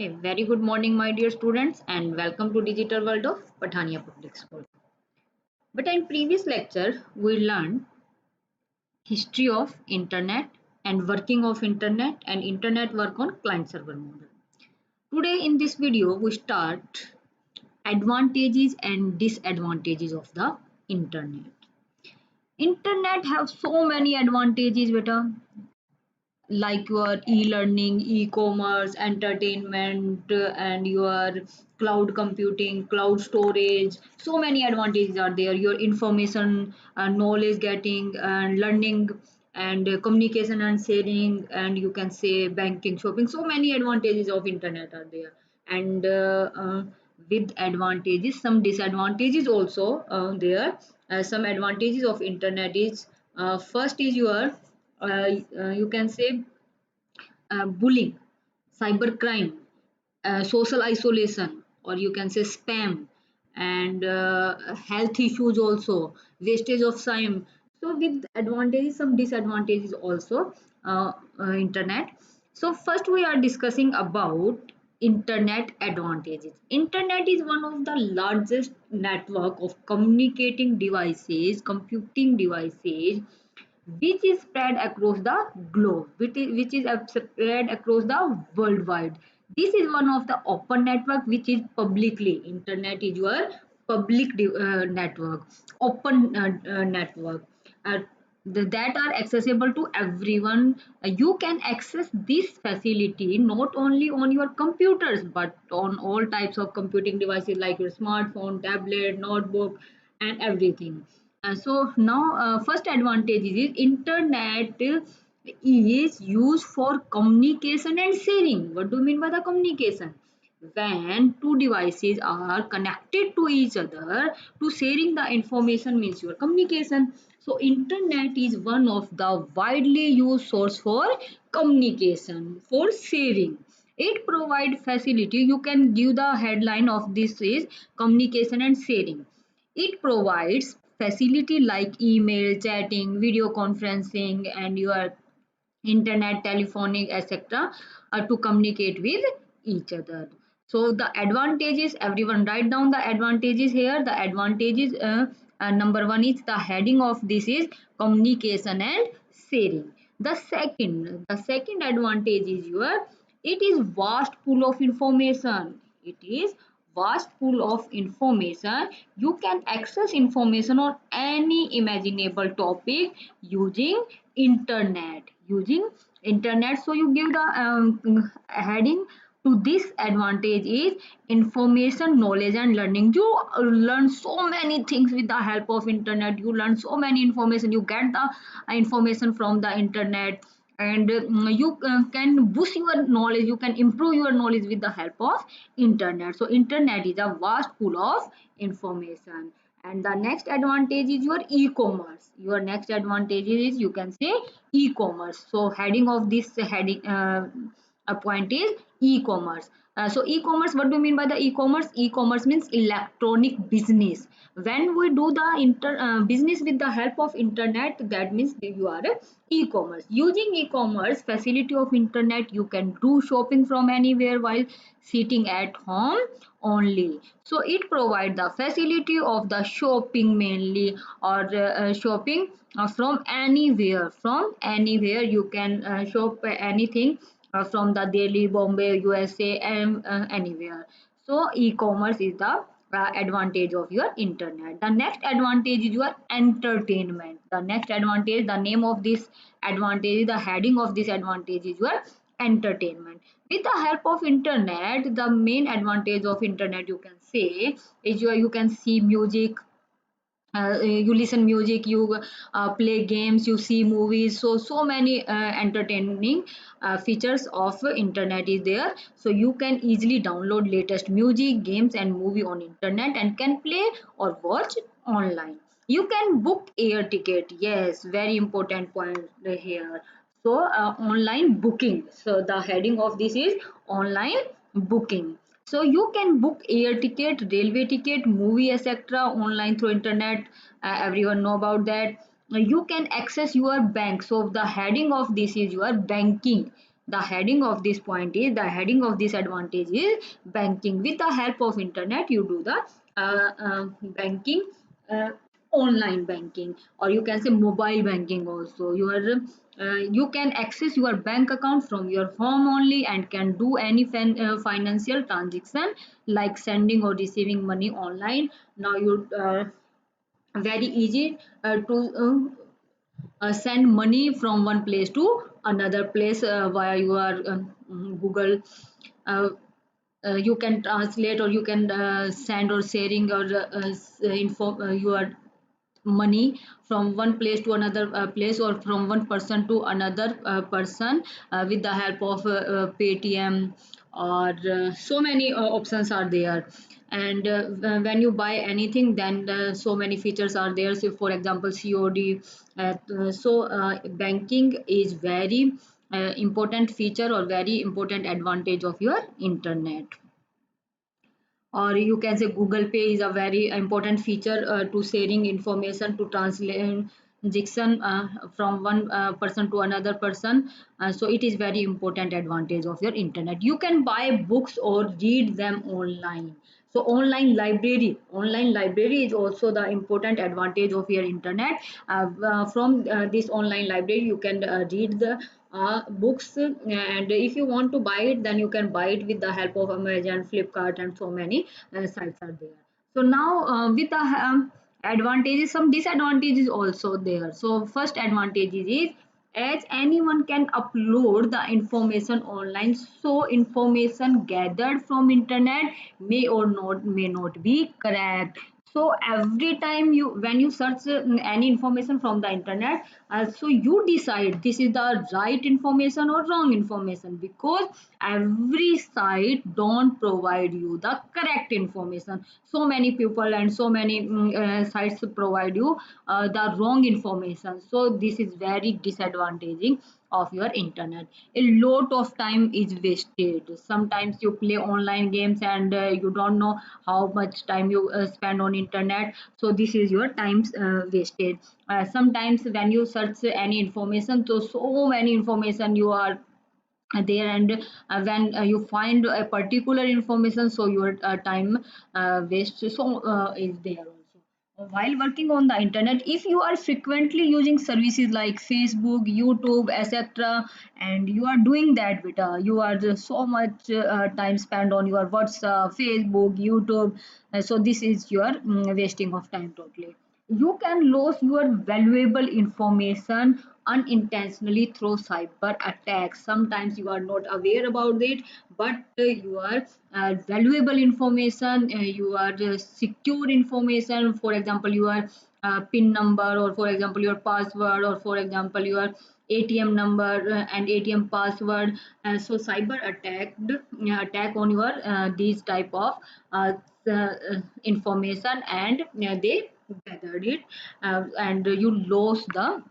A very good morning, my dear students, and welcome to Digital World of Pathania Public School. But in previous lecture, we learned history of internet and working of internet and internet work on client server model. Today in this video, we start advantages and disadvantages of the internet. Internet have so many advantages, beta, like your e-learning, e-commerce, entertainment, and your cloud computing, cloud storage. So many advantages are there. Your information, knowledge getting, and learning, and communication and sharing, and you can say banking, shopping. So many advantages of internet are there, and with advantages, some disadvantages also there. Some advantages of internet is first is your you can say bullying, cybercrime, social isolation, or you can say spam, and health issues also, wastage of time. So with advantages, some disadvantages also internet. So first we are discussing about internet advantages. Internet is one of the largest network of communicating devices, computing devices which is spread across the globe, which is spread across the worldwide. This is one of the open network which is publicly. Internet is your public network, open network. Uh, that are accessible to everyone. You can access this facility not only on your computers but on all types of computing devices like your smartphone, tablet, notebook, and everything. So now first advantage is internet is used for communication and sharing. What do you mean by the communication? When two devices are connected to each other to sharing the information means your communication. So internet is one of the widely used source for communication, for sharing. It provide facility. You can give the headline of this is communication and sharing. It provides facility like email, chatting, video conferencing, and your internet, telephonic, etc. To communicate with each other. So the advantages, everyone write down the advantages here. The advantages, number one is the heading of this is communication and sharing. The second advantage is your, it is vast pool of information. It is vast pool of information. You can access information on any imaginable topic using internet. So you give the heading to this advantage is information, knowledge, and learning. You learn so many things with the help of internet. You learn so many information. You get the information from the internet, and you can boost your knowledge. You can improve your knowledge with the help of internet. So internet is a vast pool of information. And the next advantage is your e-commerce. Your next advantage is, you can say, e-commerce. So heading of this heading a point is e-commerce. So e-commerce, what do you mean by the e-commerce? E-commerce means electronic business. When we do the business with the help of internet, that means you are a e-commerce. Using e-commerce facility of internet, you can do shopping from anywhere while sitting at home only. So it provides the facility of the shopping mainly, or shopping from anywhere you can shop anything from the Delhi, Bombay, USA, and anywhere. So e-commerce is the advantage of your internet. The next advantage is your entertainment. The next advantage, the name of this advantage, the heading of this advantage is your entertainment. With the help of internet, the main advantage of internet, you can say, is you can see music, you listen music, you play games, you see movies. So many entertaining features of internet is there. So you can easily download latest music, games, and movie on internet, and can play or watch online. You can book air ticket. Yes, very important point here. So online booking. So the heading of this is online booking. So you can book air ticket, railway ticket, movie, etc. online through internet. Everyone know about that. You can access your bank. So the heading of this is your banking. the heading of this point is, the heading of this advantage is banking. With the help of internet, you do the banking, uh, online banking, or you can say mobile banking also. You can access your bank account from your home only and can do any financial transaction like sending or receiving money online. Now you very easy to send money from one place to another place via your Google. uh, you can translate, or you can send or sharing or inform your money from one place to another place, or from one person to another person with the help of Paytm, or so many options are there. And when you buy anything, then so many features are there. So for example, COD. Banking is very important feature or very important advantage of your internet. Or you can say Google Pay is a very important feature to sharing information, to transaction from one person to another person. So it is very important advantage of your internet. You can buy books or read them online. So online library is also the important advantage of your internet. From this online library, you can read the books, and if you want to buy it, then you can buy it with the help of Amazon, Flipkart, and so many sites are there. So now with the advantages, some disadvantages also there. So first advantage is, as anyone can upload the information online, so information gathered from internet may not be correct. So every time you, when you search any information from the internet, so you decide this is the right information or wrong information, because every site don't provide you the correct information. So many people and so many sites provide you the wrong information. So this is very disadvantaging of your internet. A lot of time is wasted. Sometimes you play online games and you don't know how much time you spend on internet. So this is your time wasted. Sometimes when you search any information, so many information you are there, and when you find a particular information, so your time waste so is there also. While working on the internet, if you are frequently using services like Facebook, YouTube, etc., and you are doing that beta, you are just so much time spent on your WhatsApp, Facebook, YouTube. So this is your wasting of time totally. You can lose your valuable information unintentionally through cyber attacks. Sometimes you are not aware about it, but your valuable information, your secure information, for example your pin number, or for example your password, or for example your ATM number and ATM password. So cyber attack on your these type of information, and they gathered it, and you lost the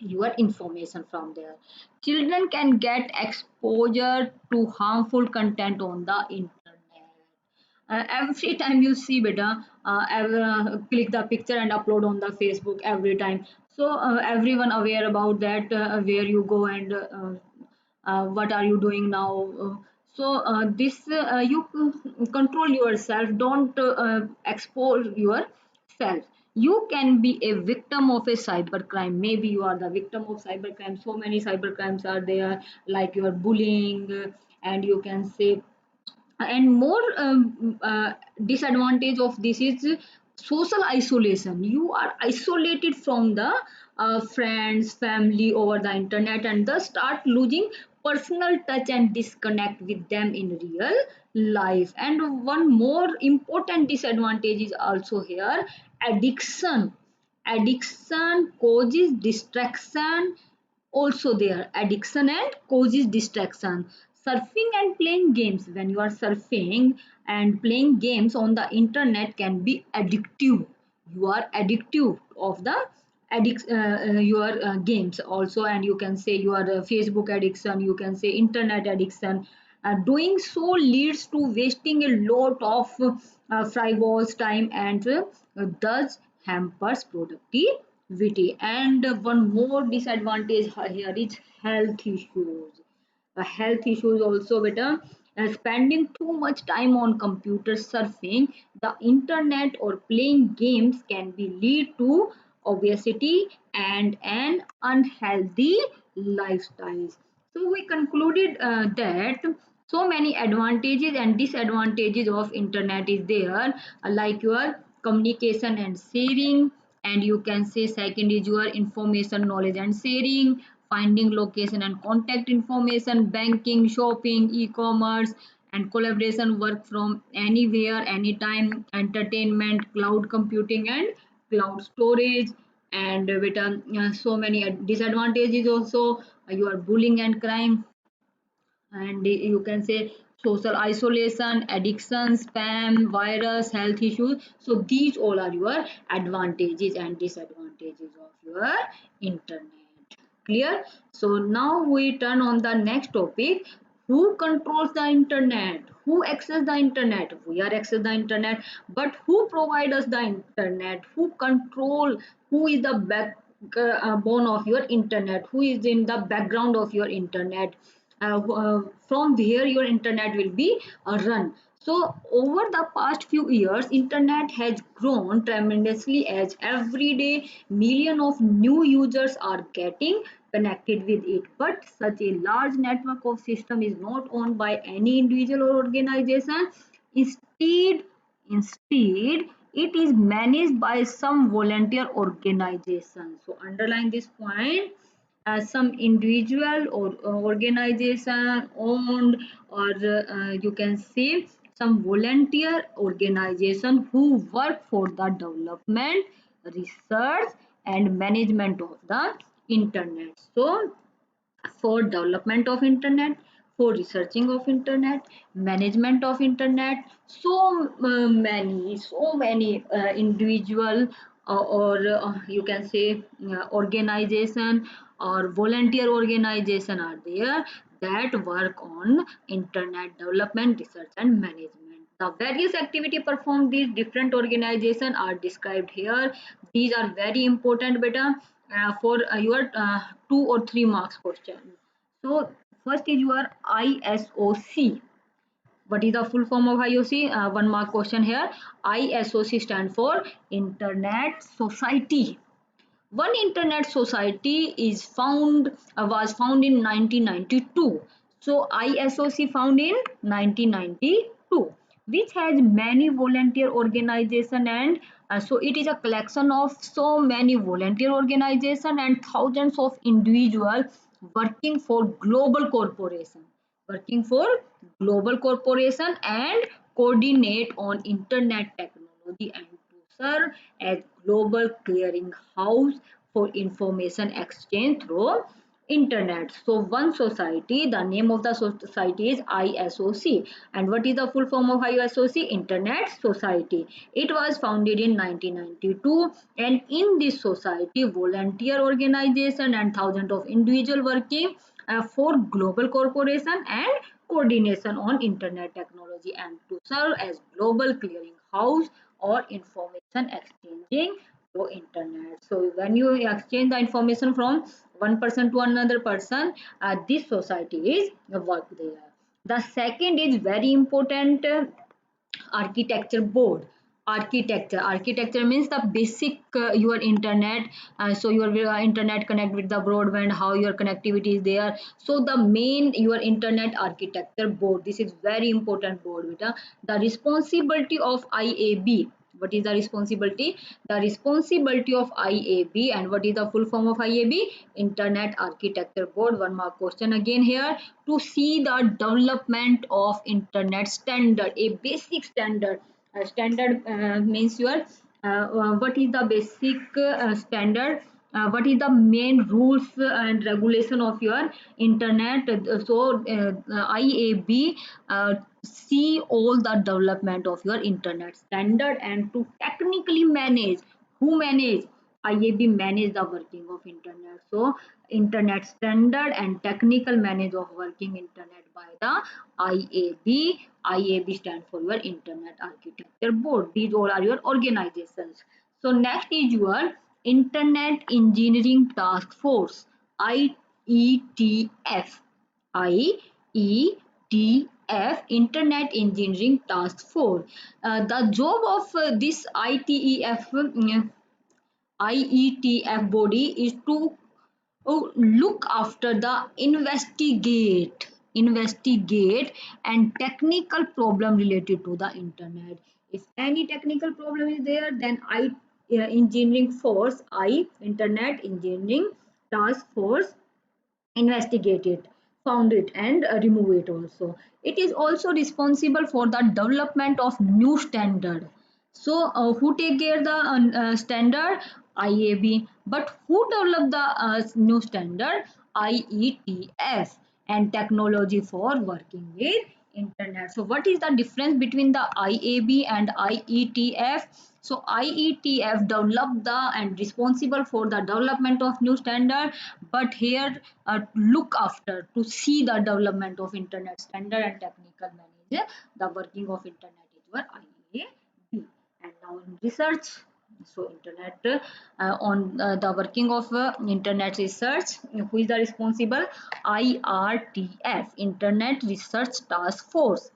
your information from there. Children can get exposure to harmful content on the internet. Every time you see beta, click the picture and upload on the Facebook every time. So everyone aware about that, where you go and what are you doing now. So this you control yourself, don't expose yourself. You can be a victim of a cybercrime. Maybe you are the victim of cybercrime. So many cybercrimes are there, like your bullying, and you can say, and more disadvantage of this is social isolation. You are isolated from the friends, family over the internet, and thus start losing personal touch and disconnect with them in real life. And one more important disadvantage is also here: addiction. Addiction causes distraction also there. Addiction and causes distraction. Surfing and playing games. When you are surfing and playing games on the internet can be addictive. You are addictive of the your games also, and you can say your Facebook addiction, you can say internet addiction. Doing so leads to wasting a lot of frivolous time, and thus hampers productivity. And one more disadvantage here is health issues. health issues also better. Spending too much time on computer surfing, the internet, or playing games can be lead to obesity and an unhealthy lifestyle. So we concluded that so many advantages and disadvantages of internet is there, like your communication and sharing, and you can say second is your information knowledge and sharing, finding location and contact information, banking, shopping, e-commerce, and collaboration, work from anywhere anytime, entertainment, cloud computing, and cloud storage. And with so many disadvantages also, your bullying and crime, and you can say social isolation, addiction, spam, virus, health issues. So these all are your advantages and disadvantages of your internet. Clear? So now we turn on the next topic. Who controls the internet? Who access the internet? We are access the internet, but who provide us the internet? Who control? Who is the backbone of your internet? Who is in the background of your internet? From where your internet will be run. So over the past few years, internet has grown tremendously as every day million of new users are getting connected with it. But such a large network of system is not owned by any individual or organization. Instead instead it is managed by some volunteer organization. So underline this point, some individual or organization owned, or you can say some volunteer organization who work for the development, research, and management of the internet. So for development of internet, for researching of internet, management of internet, so many individual, or you can say organization or volunteer organization are there that work on internet development, research, and management. The various activity performed these different organizations are described here. These are very important beta, for your 2 or 3 marks question. So first is your ISOC. What is the full form of IOC? 1 mark question here. ISOC stand for Internet Society. One internet society is found was found in 1992. So ISOC found in 1992, which has many volunteer organization, and so it is a collection of so many volunteer organization and thousands of individuals working for global corporation, working for global corporation and coordinate on internet technology and to serve as global clearing house for information exchange through internet. So one society, the name of the society is ISOC. And what is the full form of ISOC? Internet Society. It was founded in 1992, and in this society volunteer organization and thousands of individuals working for global corporation and coordination on internet technology and to serve as global clearing house or information exchanging through internet. So when you exchange the information from one person to another person, this society is work there. The second is very important, architecture board. Architecture means the basic your internet, so your internet connect with the broadband, how your connectivity is there. So the main your internet architecture board, this is very important board beta. The responsibility of IAB. What is the responsibility? The responsibility of IAB, and what is the full form of IAB? Internet Architecture Board. 1 mark question again here. To see the development of internet standard, a basic standard. Standard means your what is the basic standard, what is the main rules and regulation of your internet. So IAB see all the development of your internet standard, and to technically manage, who manage? IAB manage the working of internet. So internet standard and technical manage of working internet by the IAB. IAB stand for your Internet Architecture Board. These all are your organizations. So next is your Internet Engineering Task Force, IETF. IETF, Internet Engineering Task Force. The job of this IETF body is to look after the investigate and technical problem related to the internet. If any technical problem is there, then engineering force, internet engineering task force investigate it, found it, and remove it also. It is also responsible for the development of new standard. So who take care the standard? IAB. But who develop the new standard? IETF. And technology for working with internet. So what is the difference between the IAB and IETF? So IETF developed the and responsible for the development of new standard, but here look after to see the development of internet standard and technical manage the working of internet is your IAB. And now in research, so internet on the working of internet research, who is the responsible? IRTF, Internet Research Task Force.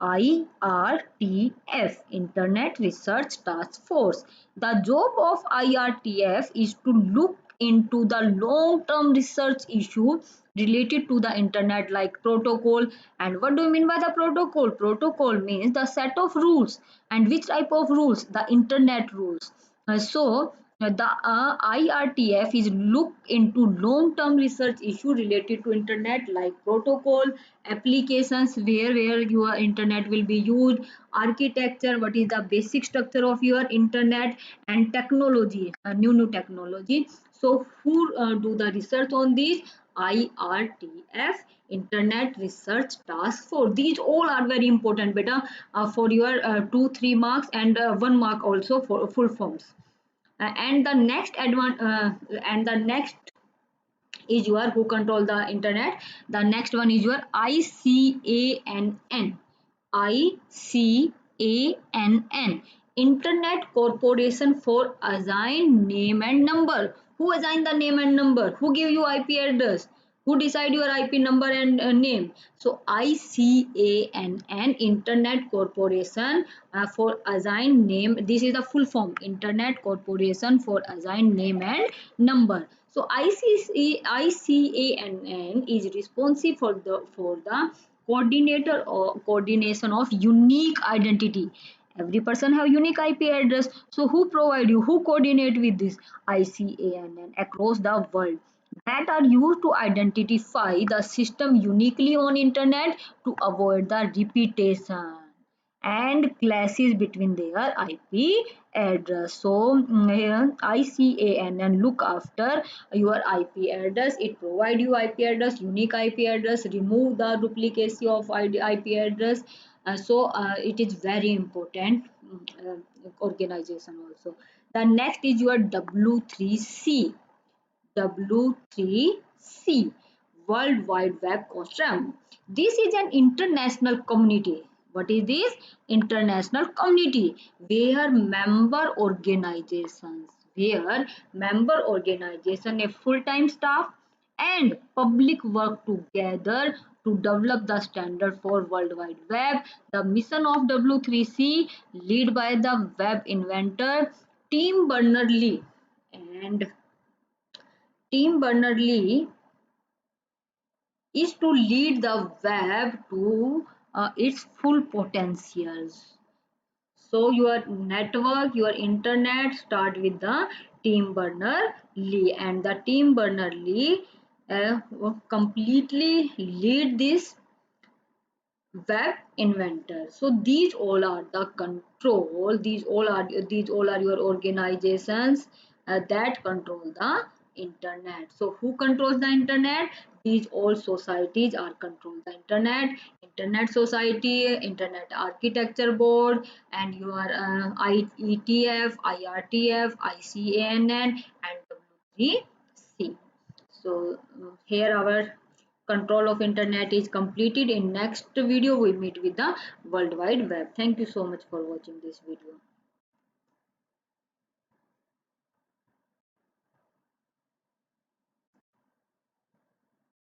IRTF, Internet Research Task Force. The job of IRTF is to look into the long-term research issue related to the internet like protocol. And what do you mean by the protocol? Protocol means the set of rules. And which type of rules? The internet rules. The IRTF is look into long-term research issue related to internet like protocol, applications where your internet will be used, architecture, what is the basic structure of your internet, and technology, new technology. So who do the research on these? IRTF, Internet Research Task Force. These all are very important, beta, for your 2-3 marks and 1 mark also for full forms. And the next is your who control the internet. The next one is your ICANN. ICANN, Internet Corporation for Assign Name and Number. Who assign the name and number? Who give you IP address? Who decide your IP number and name? So ICANN, Internet Corporation for Assign Name. This is the full form, Internet Corporation for Assign Name and Number. So ICANN is responsible for the coordinator or coordination of unique identity. Every person have unique IP address. So who provide you? Who coordinate with this? ICANN across the world that are used to identify the system uniquely on internet to avoid the repetition and clashes between their IP address. So here ICANN look after your IP address. It provide you IP address, unique IP address, remove the duplicacy of IP address. It is very important organization also. The next is your W3C. W3C, World Wide Web Consortium. This is an international community. What is this? International community where member organization, a full-time staff and public work together to develop the standard for World Wide Web. The mission of W3C led by the web inventor Tim Berners-Lee, and Tim Berners-Lee is to lead the web to its full potential. So your network, your internet start with the Tim Berners-Lee, and the Tim Berners-Lee completely lead this web inventor. So these all are the control. These all are your organizations that control the internet. So who controls the internet? These all societies are control the internet. Internet Society, Internet Architecture Board, and your IETF, IRTF, ICANN, and W3C. So here our control of internet is completed. In next video we meet with the World Wide Web. Thank you so much for watching this video.